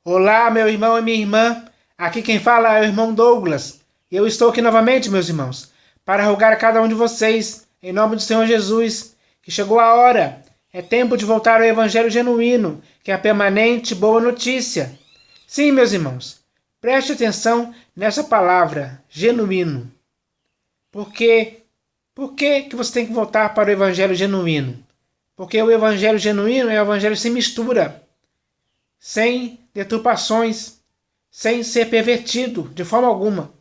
Olá, meu irmão e minha irmã. Aqui quem fala é o irmão Douglas. E eu estou aqui novamente, meus irmãos, para rogar a cada um de vocês, em nome do Senhor Jesus, que chegou a hora. É tempo de voltar ao Evangelho genuíno, que é a permanente boa notícia. Sim, meus irmãos, preste atenção nessa palavra, genuíno. Por que você tem que voltar para o Evangelho genuíno? Porque o Evangelho genuíno é o Evangelho sem mistura, sem deturpações, sem ser pervertido de forma alguma.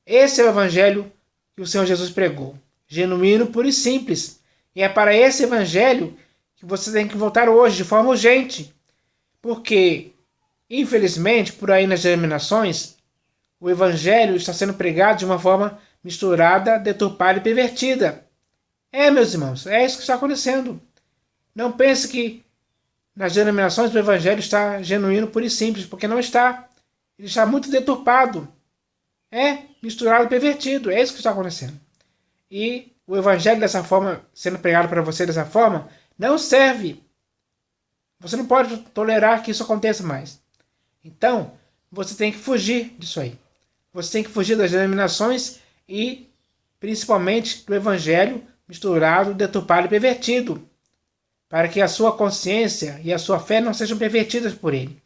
Esse é o Evangelho que o Senhor Jesus pregou, genuíno, puro e simples. E é para esse Evangelho que você tem que voltar hoje, de forma urgente. Porque, infelizmente, por aí nas denominações, o Evangelho está sendo pregado de uma forma misturada, deturpada e pervertida. Meus irmãos, é isso que está acontecendo. Não pense que nas denominações o Evangelho está genuíno, puro e simples, porque não está. Ele está muito deturpado. Misturado e pervertido. É isso que está acontecendo. E o Evangelho dessa forma, sendo pregado para você dessa forma, não serve. Você não pode tolerar que isso aconteça mais. Então, você tem que fugir disso aí. Você tem que fugir das denominações e, principalmente, do Evangelho misturado, deturpado e pervertido, para que a sua consciência e a sua fé não sejam pervertidas por ele,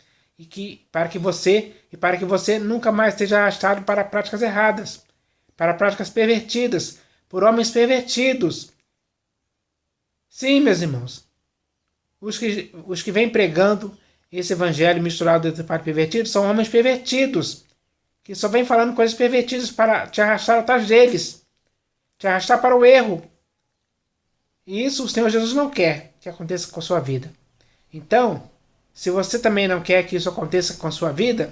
para que você nunca mais seja arrastado para práticas erradas, para práticas pervertidas, por homens pervertidos. Sim, meus irmãos, os que vêm pregando esse evangelho misturado, deturpado e pervertido são homens pervertidos, que só vêm falando coisas pervertidas para te arrastar atrás deles, te arrastar para o erro. E isso o Senhor Jesus não quer que aconteça com a sua vida. Então, se você também não quer que isso aconteça com a sua vida,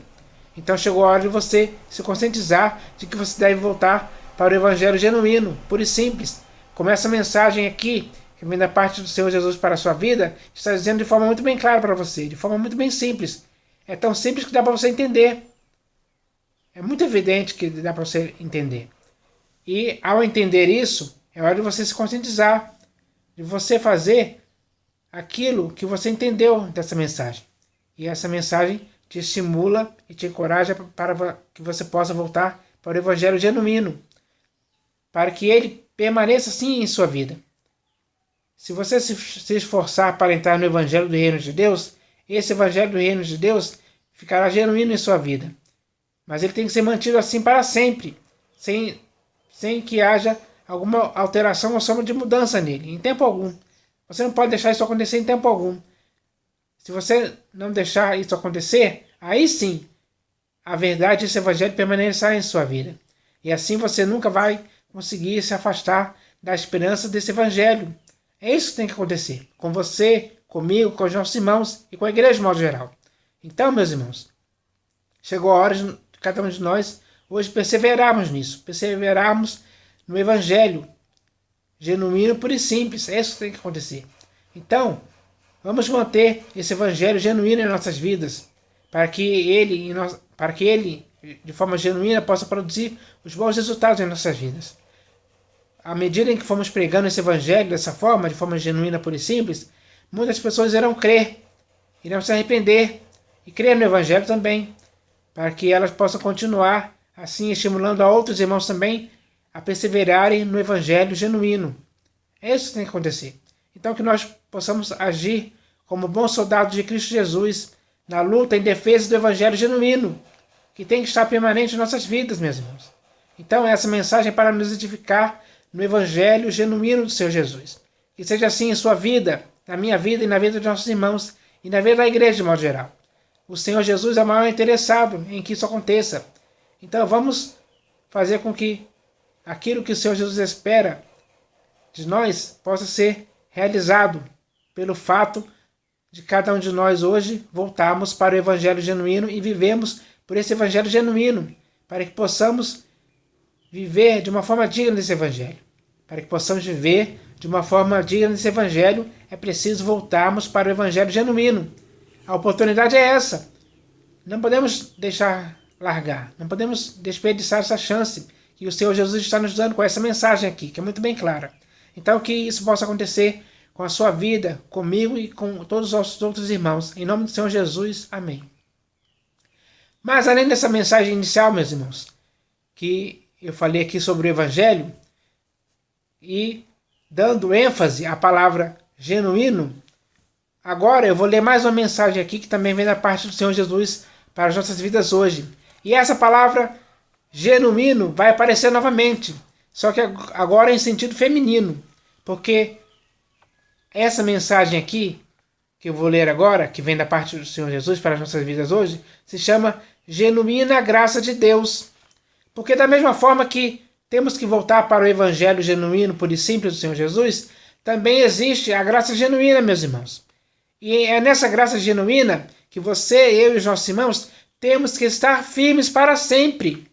então chegou a hora de você se conscientizar de que você deve voltar para o Evangelho genuíno, puro e simples. Como essa mensagem aqui, que vem da parte do Senhor Jesus para a sua vida, está dizendo de forma muito bem clara para você, de forma muito bem simples. É tão simples que dá para você entender. É muito evidente que dá para você entender. E ao entender isso, é hora de você se conscientizar, de você fazer aquilo que você entendeu dessa mensagem. E essa mensagem te estimula e te encoraja para que você possa voltar para o Evangelho genuíno, para que ele permaneça assim em sua vida. Se você se esforçar para entrar no Evangelho do Reino de Deus, esse Evangelho do Reino de Deus ficará genuíno em sua vida. Mas ele tem que ser mantido assim para sempre, sem que haja alguma alteração ou sombra de mudança nele, em tempo algum. Você não pode deixar isso acontecer em tempo algum. Se você não deixar isso acontecer, aí sim, a verdade desse evangelho permanecerá em sua vida. E assim você nunca vai conseguir se afastar da esperança desse evangelho. É isso que tem que acontecer. Com você, comigo, com os nossos irmãos e com a igreja de modo geral. Então, meus irmãos, chegou a hora de cada um de nós hoje perseverarmos nisso. Perseverarmos no evangelho genuíno, puro e simples. É isso que tem que acontecer. Então, vamos manter esse evangelho genuíno em nossas vidas, para que ele, de forma genuína, possa produzir os bons resultados em nossas vidas. À medida em que formos pregando esse evangelho dessa forma, de forma genuína, pura e simples, muitas pessoas irão crer, irão se arrepender e crer no evangelho também, para que elas possam continuar assim estimulando a outros irmãos também a perseverarem no evangelho genuíno. É isso que tem que acontecer. Então que nós possamos agir como bons soldados de Cristo Jesus na luta em defesa do evangelho genuíno, que tem que estar permanente em nossas vidas, meus irmãos. Então essa mensagem é para nos edificar no evangelho genuíno do Senhor Jesus. Que seja assim em sua vida, na minha vida e na vida de nossos irmãos e na vida da igreja de modo geral. O Senhor Jesus é o maior interessado em que isso aconteça. Então vamos fazer com que aquilo que o Senhor Jesus espera de nós possa ser realizado pelo fato de cada um de nós hoje voltarmos para o evangelho genuíno e vivemos por esse evangelho genuíno, para que possamos viver de uma forma digna desse evangelho. Para que possamos viver de uma forma digna desse evangelho, é preciso voltarmos para o evangelho genuíno. A oportunidade é essa. Não podemos deixar largar, não podemos desperdiçar essa chance que o Senhor Jesus está nos dando com essa mensagem aqui, que é muito bem clara. Então que isso possa acontecer com a sua vida, comigo e com todos os nossos outros irmãos. Em nome do Senhor Jesus, amém. Mas além dessa mensagem inicial, meus irmãos, que eu falei aqui sobre o Evangelho, e dando ênfase à palavra genuíno, agora eu vou ler mais uma mensagem aqui que também vem da parte do Senhor Jesus para as nossas vidas hoje. E essa palavra genuíno vai aparecer novamente, só que agora em sentido feminino, porque essa mensagem aqui, que eu vou ler agora, que vem da parte do Senhor Jesus para as nossas vidas hoje, se chama Genuína Graça de Deus. Porque da mesma forma que temos que voltar para o Evangelho genuíno, puro e simples do Senhor Jesus, também existe a graça genuína, meus irmãos. E é nessa graça genuína que você, eu e os nossos irmãos temos que estar firmes para sempre.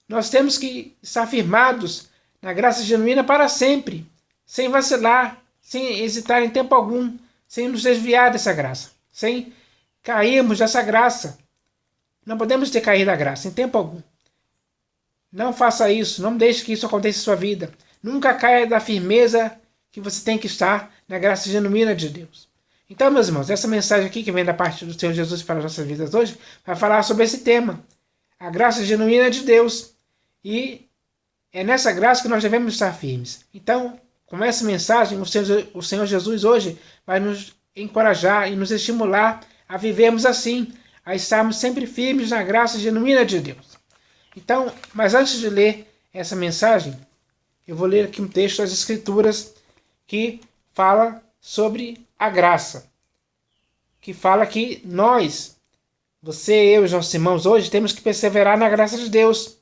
Nós temos que estar firmados na graça genuína para sempre, sem vacilar, sem hesitar em tempo algum, sem nos desviar dessa graça, sem cairmos dessa graça. Não podemos ter caído da graça em tempo algum. Não faça isso, não deixe que isso aconteça em sua vida. Nunca caia da firmeza que você tem que estar na graça genuína de Deus. Então, meus irmãos, essa mensagem aqui que vem da parte do Senhor Jesus para as nossas vidas hoje vai falar sobre esse tema, a graça genuína de Deus. E é nessa graça que nós devemos estar firmes. Então, com essa mensagem, o Senhor Jesus hoje vai nos encorajar e nos estimular a vivermos assim, a estarmos sempre firmes na graça genuína de Deus. Então, mas antes de ler essa mensagem, eu vou ler aqui um texto das Escrituras que fala sobre a graça. Que fala que nós, você, eu e os nossos irmãos hoje, temos que perseverar na graça de Deus.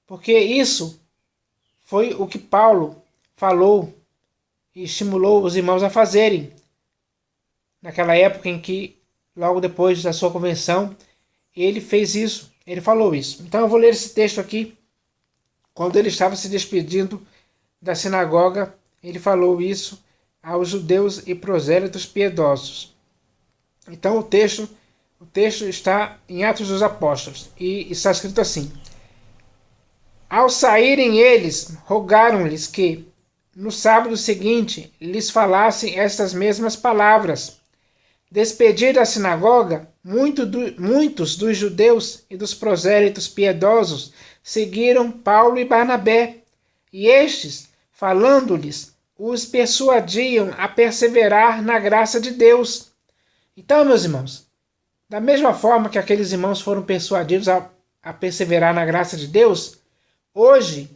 Porque isso foi o que Paulo falou e estimulou os irmãos a fazerem. Naquela época em que, logo depois da sua convenção, ele fez isso. Ele falou isso. Então eu vou ler esse texto aqui. Quando ele estava se despedindo da sinagoga, ele falou isso aos judeus e prosélitos piedosos. Então o texto está em Atos dos Apóstolos e está escrito assim: ao saírem eles, rogaram-lhes que, no sábado seguinte, lhes falassem estas mesmas palavras. Despedida a sinagoga, muitos dos judeus e dos prosélitos piedosos seguiram Paulo e Barnabé, e estes, falando-lhes, os persuadiam a perseverar na graça de Deus. Então, meus irmãos, da mesma forma que aqueles irmãos foram persuadidos a perseverar na graça de Deus, hoje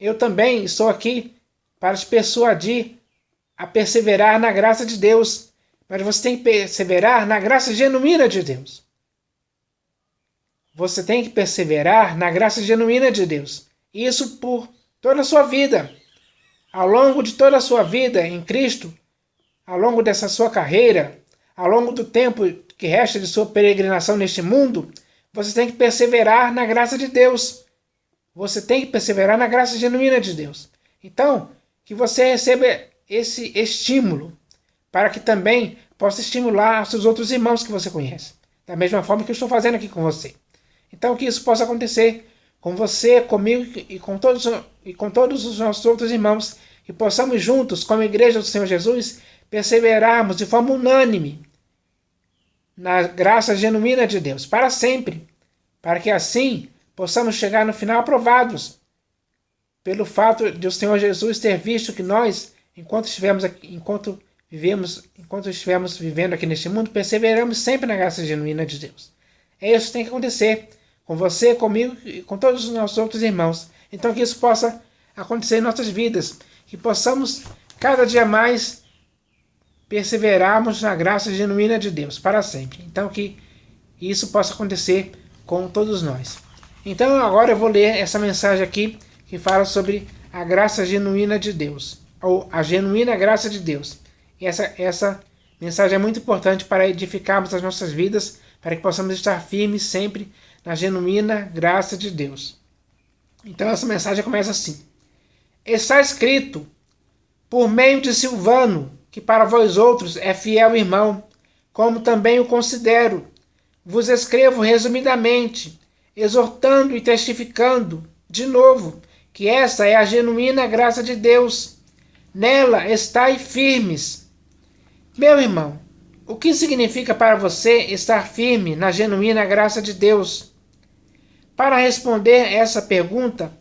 eu também estou aqui para te persuadir a perseverar na graça de Deus. Mas você tem que perseverar na graça genuína de Deus. Você tem que perseverar na graça genuína de Deus. Isso por toda a sua vida. Ao longo de toda a sua vida em Cristo, ao longo dessa sua carreira, ao longo do tempo que resta de sua peregrinação neste mundo, você tem que perseverar na graça de Deus. Você tem que perseverar na graça genuína de Deus. Então, que você receba esse estímulo, para que também possa estimular os seus outros irmãos que você conhece, da mesma forma que eu estou fazendo aqui com você. Então que isso possa acontecer com você, comigo e com todos os nossos outros irmãos, que possamos juntos, como igreja do Senhor Jesus, perseverarmos de forma unânime na graça genuína de Deus, para sempre, para que assim possamos chegar no final aprovados, pelo fato de o Senhor Jesus ter visto que nós, enquanto estivermos vivendo aqui neste mundo, perseveramos sempre na graça genuína de Deus. Isso que tem que acontecer com você, comigo e com todos os nossos outros irmãos. Então que isso possa acontecer em nossas vidas, que possamos cada dia mais perseverarmos na graça genuína de Deus para sempre. Então que isso possa acontecer com todos nós. Então agora eu vou ler essa mensagem aqui que fala sobre a graça genuína de Deus, ou a genuína graça de Deus. E essa mensagem é muito importante para edificarmos as nossas vidas, para que possamos estar firmes sempre na genuína graça de Deus. Então essa mensagem começa assim: está escrito, por meio de Silvano, que para vós outros é fiel irmão, como também o considero, vos escrevo resumidamente, exortando e testificando, de novo, que esta é a genuína graça de Deus. Nela estai firmes. Meu irmão, O que significa para você estar firme na genuína graça de Deus? Para responder essa pergunta,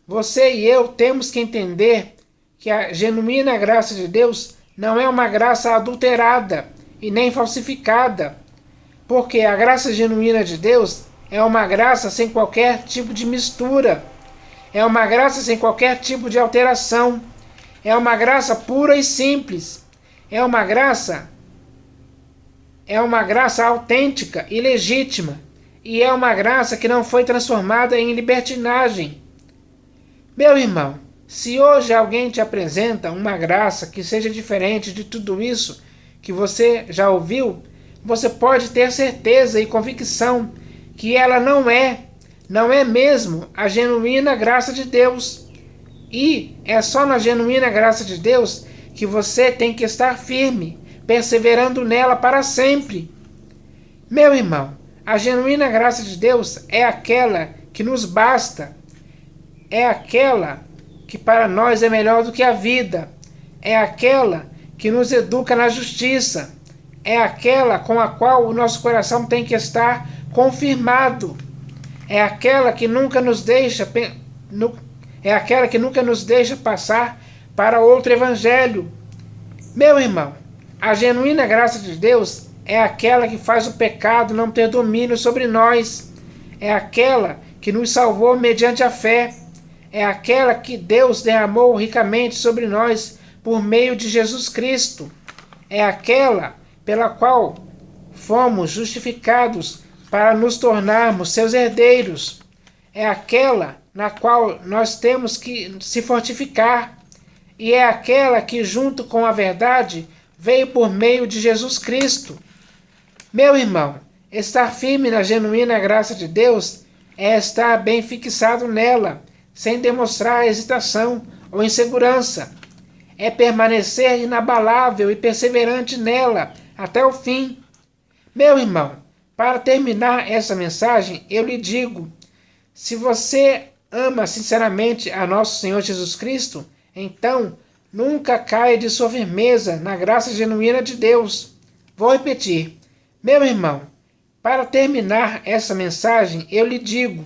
você e eu temos que entender que a genuína graça de Deus não é uma graça adulterada e nem falsificada, porque a graça genuína de Deus é uma graça sem qualquer tipo de mistura, é uma graça sem qualquer tipo de alteração, é uma graça pura e simples, é uma graça autêntica e legítima, e é uma graça que não foi transformada em libertinagem. Meu irmão, se hoje alguém te apresenta uma graça que seja diferente de tudo isso que você já ouviu, você pode ter certeza e convicção que ela não é mesmo a genuína graça de Deus. E é só na genuína graça de Deus que você tem que estar firme, perseverando nela para sempre. Meu irmão, a genuína graça de Deus é aquela que nos basta, é aquela que para nós é melhor do que a vida, é aquela que nos educa na justiça, é aquela com a qual o nosso coração tem que estar confirmado, é aquela que nunca nos deixa passar para outro evangelho. Meu irmão, a genuína graça de Deus é aquela que faz o pecado não ter domínio sobre nós, é aquela que nos salvou mediante a fé, é aquela que Deus derramou ricamente sobre nós por meio de Jesus Cristo, é aquela pela qual fomos justificados para nos tornarmos seus herdeiros, é aquela na qual nós temos que se fortificar, e é aquela que, junto com a verdade, veio por meio de Jesus Cristo. Meu irmão, estar firme na genuína graça de Deus é estar bem fixado nela, sem demonstrar hesitação ou insegurança. É permanecer inabalável e perseverante nela até o fim. Meu irmão, para terminar essa mensagem, eu lhe digo: se você ama sinceramente a nosso Senhor Jesus Cristo, então nunca caia de sua firmeza na graça genuína de Deus. Vou repetir. Meu irmão, para terminar essa mensagem, eu lhe digo: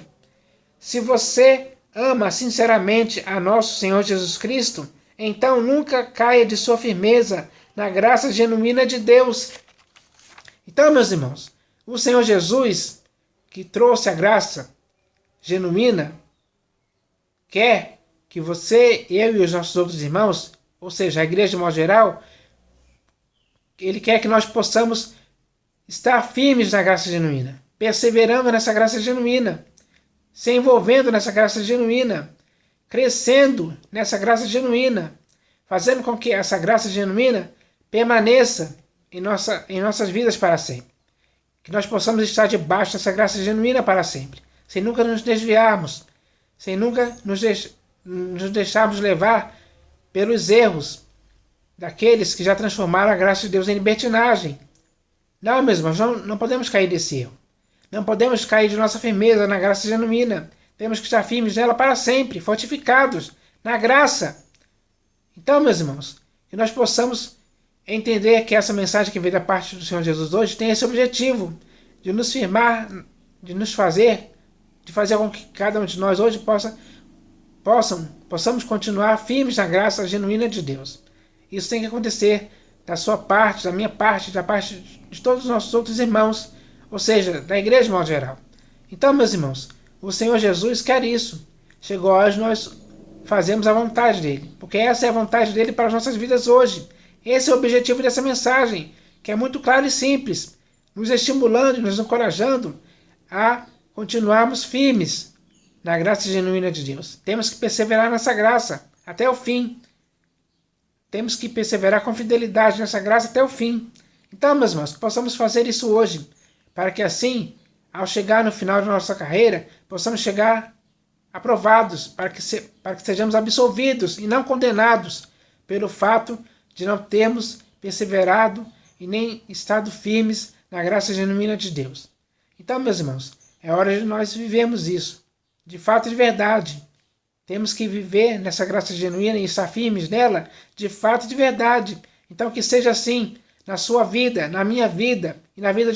se você ama sinceramente a nosso Senhor Jesus Cristo, então nunca caia de sua firmeza na graça genuína de Deus. Então, meus irmãos, o Senhor Jesus, que trouxe a graça genuína, quer que você, eu e os nossos outros irmãos, ou seja, a igreja de modo geral, Ele quer que nós possamos estar firmes na graça genuína, perseverando nessa graça genuína, se envolvendo nessa graça genuína, crescendo nessa graça genuína, fazendo com que essa graça genuína permaneça em nossas vidas para sempre. Que nós possamos estar debaixo dessa graça genuína para sempre, sem nunca nos desviarmos, sem nunca nos deixarmos levar pelos erros daqueles que já transformaram a graça de Deus em libertinagem. Não, meus irmãos, não podemos cair desse erro. Não podemos cair de nossa firmeza na graça genuína. Temos que estar firmes nela para sempre, fortificados na graça. Então, meus irmãos, que nós possamos entender que essa mensagem que veio da parte do Senhor Jesus hoje tem esse objetivo de nos firmar, de fazer com que cada um de nós hoje possamos continuar firmes na graça genuína de Deus. Isso tem que acontecer da sua parte, da minha parte, da parte de todos os nossos outros irmãos, ou seja, da igreja de modo geral. Então, meus irmãos, o Senhor Jesus quer isso. Chegou a hora de nós fazermos a vontade dele, porque essa é a vontade dele para as nossas vidas hoje. Esse é o objetivo dessa mensagem, que é muito claro e simples, nos estimulando e nos encorajando a continuarmos firmes na graça genuína de Deus. Temos que perseverar nessa graça até o fim. Temos que perseverar com fidelidade nessa graça até o fim. Então, meus irmãos, que possamos fazer isso hoje, para que assim, ao chegar no final da nossa carreira, possamos chegar aprovados, para que sejamos absolvidos e não condenados pelo fato de não termos perseverado e nem estado firmes na graça genuína de Deus. Então, meus irmãos, é hora de nós vivermos isso, de fato e de verdade. Temos que viver nessa graça genuína e estar firmes nela, de fato e de verdade. Então que seja assim na sua vida, na minha vida e na vida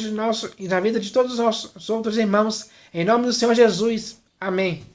de todos os nossos outros irmãos, em nome do Senhor Jesus. Amém.